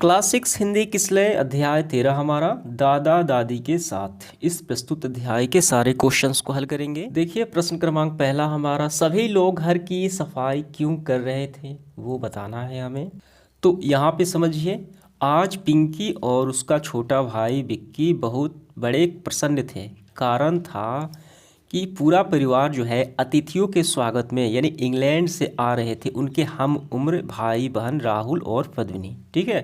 Class 6 Hindi Kislay अध्याय 13 हमारा दादा दादी के साथ। इस प्रस्तुत अध्याय के सारे क्वेश्चंस को हल करेंगे। देखिए प्रश्न क्रमांक पहला हमारा, सभी लोग घर की सफाई क्यों कर रहे थे वो बताना है हमें। तो यहाँ पे समझिए, आज पिंकी और उसका छोटा भाई विक्की बहुत बड़े प्रसन्न थे। कारण था कि पूरा परिवार जो है अतिथियों के स्वागत में यानी इंग्लैंड से आ रहे थे, उनके हम उम्र भाई बहन राहुल और पद्मिनी। ठीक है,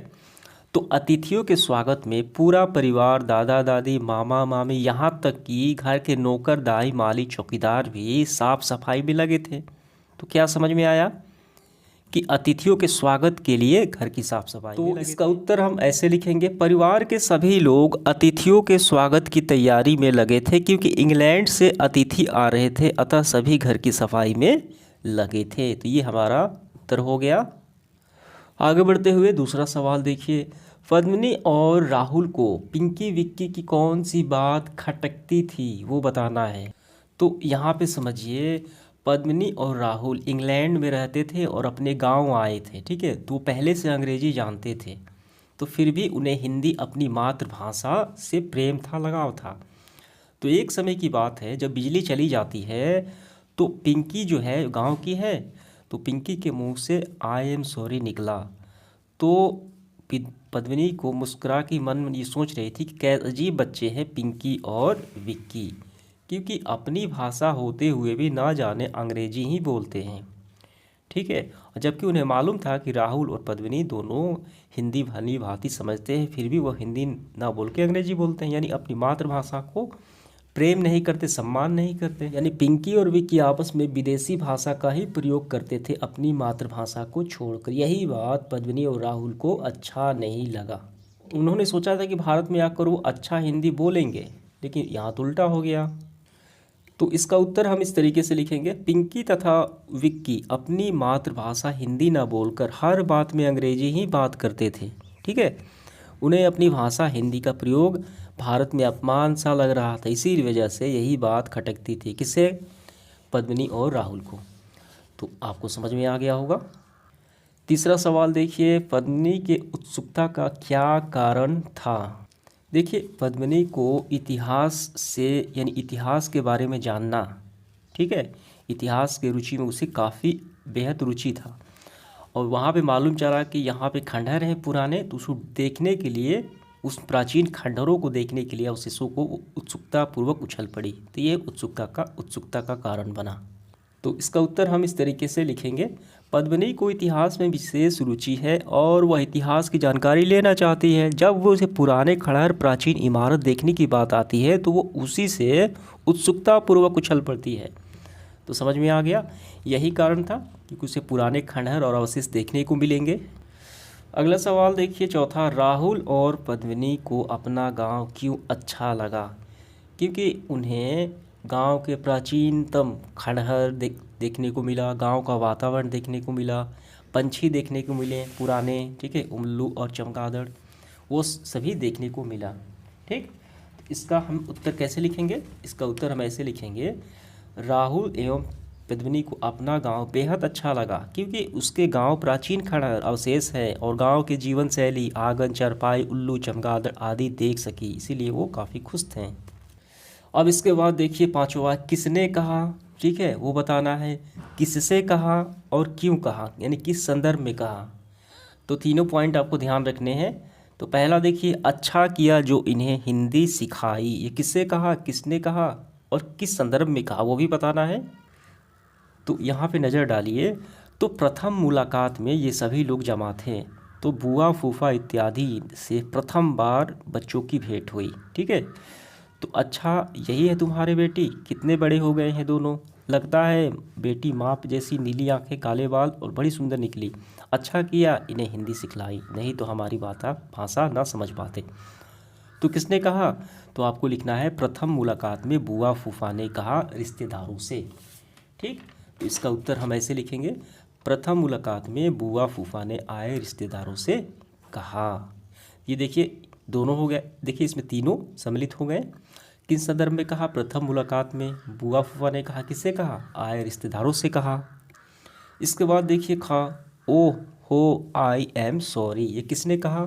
तो अतिथियों के स्वागत में पूरा परिवार, दादा दादी, मामा मामी, यहाँ तक कि घर के नौकर दाई माली चौकीदार भी साफ सफाई में लगे थे। तो क्या समझ में आया कि अतिथियों के स्वागत के लिए घर की साफ सफाई में लगे। इसका उत्तर हम ऐसे लिखेंगे, परिवार के सभी लोग अतिथियों के स्वागत की तैयारी में लगे थे क्योंकि इंग्लैंड से अतिथि आ रहे थे, अतः सभी घर की सफाई में लगे थे। तो ये हमारा उत्तर हो गया। आगे बढ़ते हुए दूसरा सवाल देखिए, पद्मिनी और राहुल को पिंकी विक्की की कौन सी बात खटकती थी वो बताना है। तो यहाँ पे समझिए, पद्मिनी और राहुल इंग्लैंड में रहते थे और अपने गांव आए थे। ठीक है, तो पहले से अंग्रेजी जानते थे, तो फिर भी उन्हें हिंदी अपनी मातृभाषा से प्रेम था, लगाव था। तो एक समय की बात है, जब बिजली चली जाती है तो पिंकी जो है गांव की है, तो पिंकी के मुंह से आई एम सॉरी निकला। तो पद्मिनी को मुस्कुरा के मन ये सोच रही थी कि कैसे अजीब बच्चे हैं पिंकी और विक्की, क्योंकि अपनी भाषा होते हुए भी ना जाने अंग्रेजी ही बोलते हैं। ठीक है, जबकि उन्हें मालूम था कि राहुल और पद्मिनी दोनों हिंदी भली भांति समझते हैं, फिर भी वह हिंदी ना बोल के अंग्रेजी बोलते हैं, यानी अपनी मातृभाषा को प्रेम नहीं करते, सम्मान नहीं करते। यानी पिंकी और विक्की आपस में विदेशी भाषा का ही प्रयोग करते थे अपनी मातृभाषा को छोड़कर। यही बात पद्मिनी और राहुल को अच्छा नहीं लगा। उन्होंने सोचा था कि भारत में आकर वो अच्छा हिंदी बोलेंगे, लेकिन यहाँ तो उल्टा हो गया। तो इसका उत्तर हम इस तरीके से लिखेंगे, पिंकी तथा विक्की अपनी मातृभाषा हिंदी ना बोलकर हर बात में अंग्रेजी ही बात करते थे। ठीक है, उन्हें अपनी भाषा हिंदी का प्रयोग भारत में अपमान सा लग रहा था, इसी वजह से यही बात खटकती थी किसे, पद्मिनी और राहुल को। तो आपको समझ में आ गया होगा। तीसरा सवाल देखिए, पद्मिनी के उत्सुकता का क्या कारण था। देखिए पद्मिनी को इतिहास से यानी इतिहास के बारे में जानना, ठीक है, इतिहास के रुचि में उसे काफ़ी बेहद रुचि था। और वहाँ पे मालूम चला कि यहाँ पे खंडहर हैं पुराने, तो उसको देखने के लिए, उस प्राचीन खंडहरों को देखने के लिए उस शिशु को उत्सुकता पूर्वक उछल पड़ी। तो ये उत्सुकता का कारण बना। तो इसका उत्तर हम इस तरीके से लिखेंगे, पद्मिनी को इतिहास में विशेष रुचि है और वह इतिहास की जानकारी लेना चाहती है। जब वो उसे पुराने खंडहर, प्राचीन इमारत देखने की बात आती है तो वो उसी से उत्सुकता पूर्वक उछल पड़ती है। तो समझ में आ गया, यही कारण था क्योंकि उसे पुराने खंडहर और अवशेष देखने को मिलेंगे। अगला सवाल देखिए चौथा, राहुल और पद्मिनी को अपना गांव क्यों अच्छा लगा। क्योंकि उन्हें गांव के प्राचीनतम खंडहर देखने को मिला, गांव का वातावरण देखने को मिला, पंछी देखने को मिले पुराने, ठीक है, उल्लू और चमगादड़, वो सभी देखने को मिला। ठीक, इसका हम उत्तर कैसे लिखेंगे, इसका उत्तर हम ऐसे लिखेंगे, राहुल एवं पद्मिनी को अपना गांव बेहद अच्छा लगा क्योंकि उसके गांव प्राचीन खंडहर अवशेष है और गांव की जीवन शैली, आंगन, चरपाई, उल्लू, चमगादड़ आदि देख सकी, इसीलिए वो काफ़ी खुश थे। अब इसके बाद देखिए पांचवा, किसने कहा, ठीक है, वो बताना है, किससे कहा और क्यों कहा, यानी किस संदर्भ में कहा। तो तीनों पॉइंट आपको ध्यान रखने हैं। तो पहला देखिए, अच्छा किया जो इन्हें हिंदी सिखाई, ये किससे कहा, किसने कहा और किस संदर्भ में कहा वो भी बताना है। तो यहाँ पे नज़र डालिए, तो प्रथम मुलाकात में ये सभी लोग जमा थे, तो बुआ फूफा इत्यादि से प्रथम बार बच्चों की भेंट हुई। ठीक है, तो अच्छा यही है तुम्हारे बेटी, कितने बड़े हो गए हैं दोनों, लगता है बेटी माँ जैसी, नीली आंखें, काले बाल और बड़ी सुंदर निकली। अच्छा किया इन्हें हिंदी सिखलाई, नहीं तो हमारी भाषा ना समझ पाते। तो किसने कहा, तो आपको लिखना है प्रथम मुलाकात में बुआ फूफा ने कहा रिश्तेदारों से। ठीक, तो इसका उत्तर हम ऐसे लिखेंगे, प्रथम मुलाकात में बुआ फूफा ने आए रिश्तेदारों से कहा। ये देखिए दोनों हो गए, देखिए इसमें तीनों सम्मिलित हो गए। किस संदर्भ में कहा, प्रथम मुलाकात में बुआ फूफा ने कहा, किससे कहा, आए रिश्तेदारों से कहा। इसके बाद देखिए खा, ओ हो आई एम सॉरी, ये किसने कहा,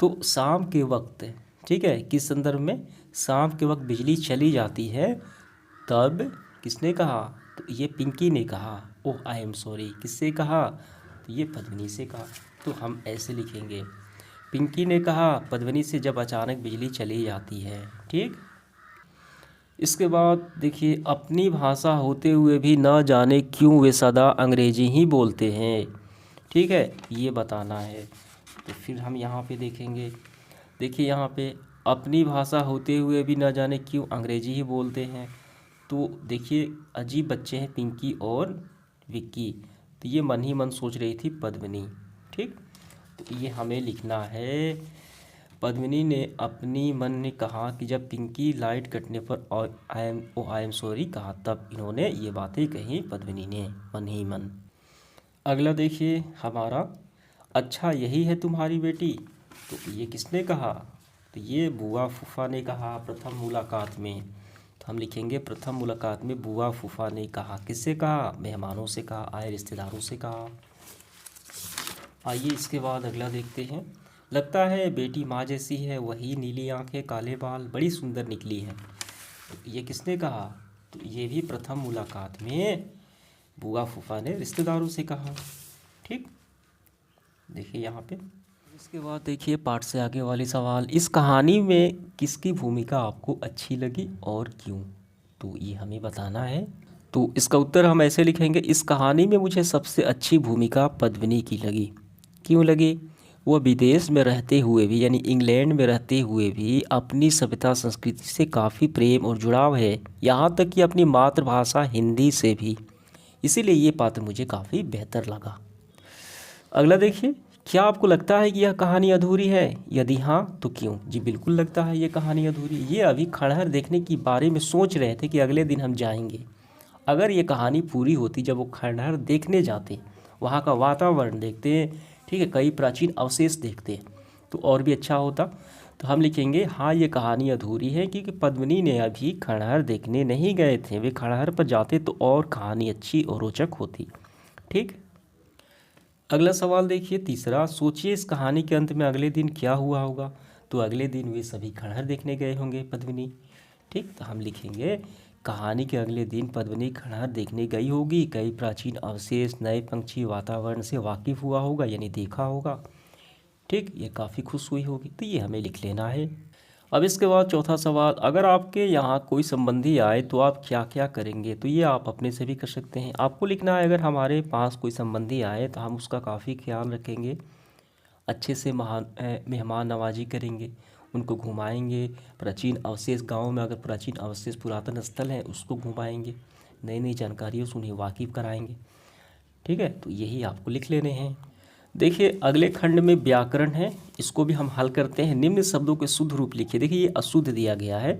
तो शाम के वक्त, ठीक है, किस संदर्भ में, शाम के वक्त बिजली चली जाती है तब किसने कहा, तो ये पिंकी ने कहा। ओह आई एम सॉरी, किससे कहा, तो ये पद्मिनी से कहा। तो हम ऐसे लिखेंगे, पिंकी ने कहा पद्मिनी से जब अचानक बिजली चली जाती है। ठीक, इसके बाद देखिए, अपनी भाषा होते हुए भी न जाने क्यों वे सदा अंग्रेजी ही बोलते हैं। ठीक है, ये बताना है। तो फिर हम यहाँ पे देखेंगे, देखिए यहाँ पे अपनी भाषा होते हुए भी न जाने क्यों अंग्रेजी ही बोलते हैं। तो देखिए अजीब बच्चे हैं पिंकी और विक्की। तो ये मन ही मन सोच रही थी पद्मिनी। ठीक, तो ये हमें लिखना है, पद्मिनी ने अपनी मन ने कहा कि जब पिंकी लाइट कटने पर आई एम सॉरी कहा, तब इन्होंने ये बातें कही पद्मिनी ने मन ही मन। अगला देखिए हमारा, अच्छा यही है तुम्हारी बेटी, तो ये किसने कहा, तो ये बुआ फूफा ने कहा प्रथम मुलाकात में। तो हम लिखेंगे प्रथम मुलाकात में बुआ फूफा ने कहा। किससे कहा, मेहमानों से कहा, आए रिश्तेदारों से कहा। आइए इसके बाद अगला देखते हैं, लगता है बेटी माँ जैसी है, वही नीली आंखें काले बाल बड़ी सुंदर निकली है। तो ये किसने कहा, तो ये भी प्रथम मुलाकात में बुआ फूफा ने रिश्तेदारों से कहा। ठीक, देखिए यहाँ पे। इसके बाद देखिए पाठ से आगे वाली सवाल, इस कहानी में किसकी भूमिका आपको अच्छी लगी और क्यों, तो ये हमें बताना है। तो इसका उत्तर हम ऐसे लिखेंगे, इस कहानी में मुझे सबसे अच्छी भूमिका पद्मिनी की लगी। क्यों लगी, वह विदेश में रहते हुए भी, यानी इंग्लैंड में रहते हुए भी अपनी सभ्यता संस्कृति से काफ़ी प्रेम और जुड़ाव है, यहाँ तक कि अपनी मातृभाषा हिंदी से भी, इसीलिए ये पात्र मुझे काफ़ी बेहतर लगा। अगला देखिए, क्या आपको लगता है कि यह कहानी अधूरी है, यदि हाँ तो क्यों। जी बिल्कुल लगता है ये कहानी अधूरी। ये अभी खंडहर देखने के बारे में सोच रहे थे कि अगले दिन हम जाएंगे। अगर ये कहानी पूरी होती, जब वो खंडहर देखने जाते, वहाँ का वातावरण देखते, ठीक है, कई प्राचीन अवशेष देखते, तो और भी अच्छा होता। तो हम लिखेंगे हाँ ये कहानी अधूरी है, क्योंकि पद्मिनी ने अभी खंडहर देखने नहीं गए थे। वे खंडहर पर जाते तो और कहानी अच्छी और रोचक होती। ठीक, अगला सवाल देखिए तीसरा, सोचिए इस कहानी के अंत में अगले दिन क्या हुआ होगा। तो अगले दिन वे सभी खंडहर देखने गए होंगे पद्मिनी। ठीक, तो हम लिखेंगे कहानी के अगले दिन पद्मिनी खंडहर देखने गई होगी, कई प्राचीन अवशेष, नए पंछी, वातावरण से वाकिफ हुआ होगा, यानी देखा होगा। ठीक, ये काफ़ी खुश हुई होगी। तो ये हमें लिख लेना है। अब इसके बाद चौथा सवाल, अगर आपके यहाँ कोई संबंधी आए तो आप क्या क्या करेंगे। तो ये आप अपने से भी कर सकते हैं। आपको लिखना है, अगर हमारे पास कोई संबंधी आए तो हम उसका काफ़ी ख्याल रखेंगे, अच्छे से मेहमान नवाजी करेंगे, उनको घुमाएंगे, प्राचीन अवशेष, गांव में अगर प्राचीन अवशेष पुरातन स्थल है उसको घुमाएंगे, नई नई जानकारियों से उन्हें वाकिफ़ कराएंगे। ठीक है, तो यही आपको लिख लेने हैं। देखिए अगले खंड में व्याकरण है, इसको भी हम हल करते हैं। निम्न शब्दों के शुद्ध रूप लिखिए। देखिए ये अशुद्ध दिया गया है,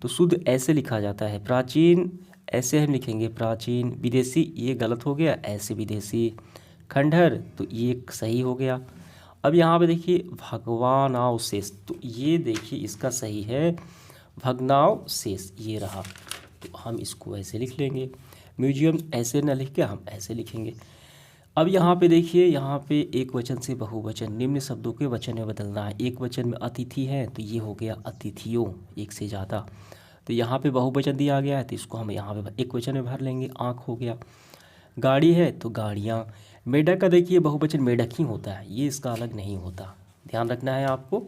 तो शुद्ध ऐसे लिखा जाता है, प्राचीन ऐसे हम लिखेंगे प्राचीन, विदेशी ये गलत हो गया, ऐसे विदेशी, खंडहर तो ये सही हो गया। अब यहाँ पे देखिए भगवानावशेष, तो ये देखिए इसका सही है भग्नावशेष, ये रहा, तो हम इसको ऐसे लिख लेंगे। म्यूजियम ऐसे न लिख के हम ऐसे लिखेंगे। अब यहाँ पे देखिए, यहाँ पे एक वचन से बहुवचन, निम्न शब्दों के वचन में बदलना है। एक वचन में अतिथि है तो ये हो गया अतिथियों, एक से ज़्यादा। तो यहाँ पे बहुवचन दिया गया है तो इसको हम यहाँ पे एक वचन में भर लेंगे, आँख हो गया। गाड़ी है तो गाड़ियाँ। मेढक का देखिए बहुवचन मेढक ही होता है, ये इसका अलग नहीं होता, ध्यान रखना है आपको,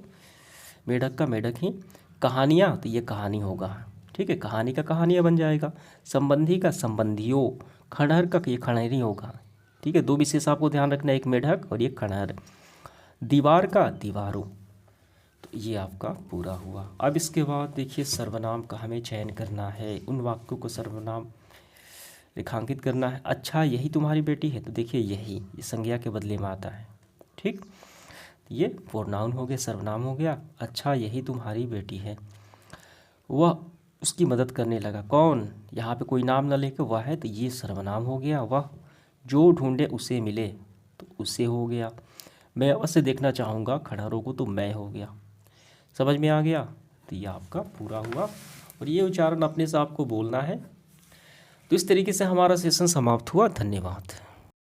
मेढक का मेढक ही। कहानियाँ तो ये कहानी होगा, ठीक है, कहानी का कहानियाँ बन जाएगा। संबंधी का संबंधियों, खंडहर का ये खंडहरी होगा, ठीक है। दो विशेष आपको ध्यान रखना है, एक मेढक और एक खंडहर। दीवार का दीवारों, तो ये आपका पूरा हुआ। अब इसके बाद देखिए सर्वनाम का हमें चयन करना है, उन वाक्यों को सर्वनाम रेखांकित करना है। अच्छा यही तुम्हारी बेटी है, तो देखिए यही ये संज्ञा के बदले में आता है, ठीक, ये प्रोनाउन हो गया, सर्वनाम हो गया। अच्छा यही तुम्हारी बेटी है, वह उसकी मदद करने लगा। कौन, यहाँ पे कोई नाम ना लेके वह है, तो ये सर्वनाम हो गया। वह जो ढूंढे उसे मिले, तो उसे हो गया। मैं अवश्य देखना चाहूँगा खंडहरों को, तो मैं हो गया। समझ में आ गया, तो ये आपका पूरा हुआ। और ये उच्चारण अपने से आपको बोलना है। तो इस तरीके से हमारा सेशन समाप्त हुआ। धन्यवाद।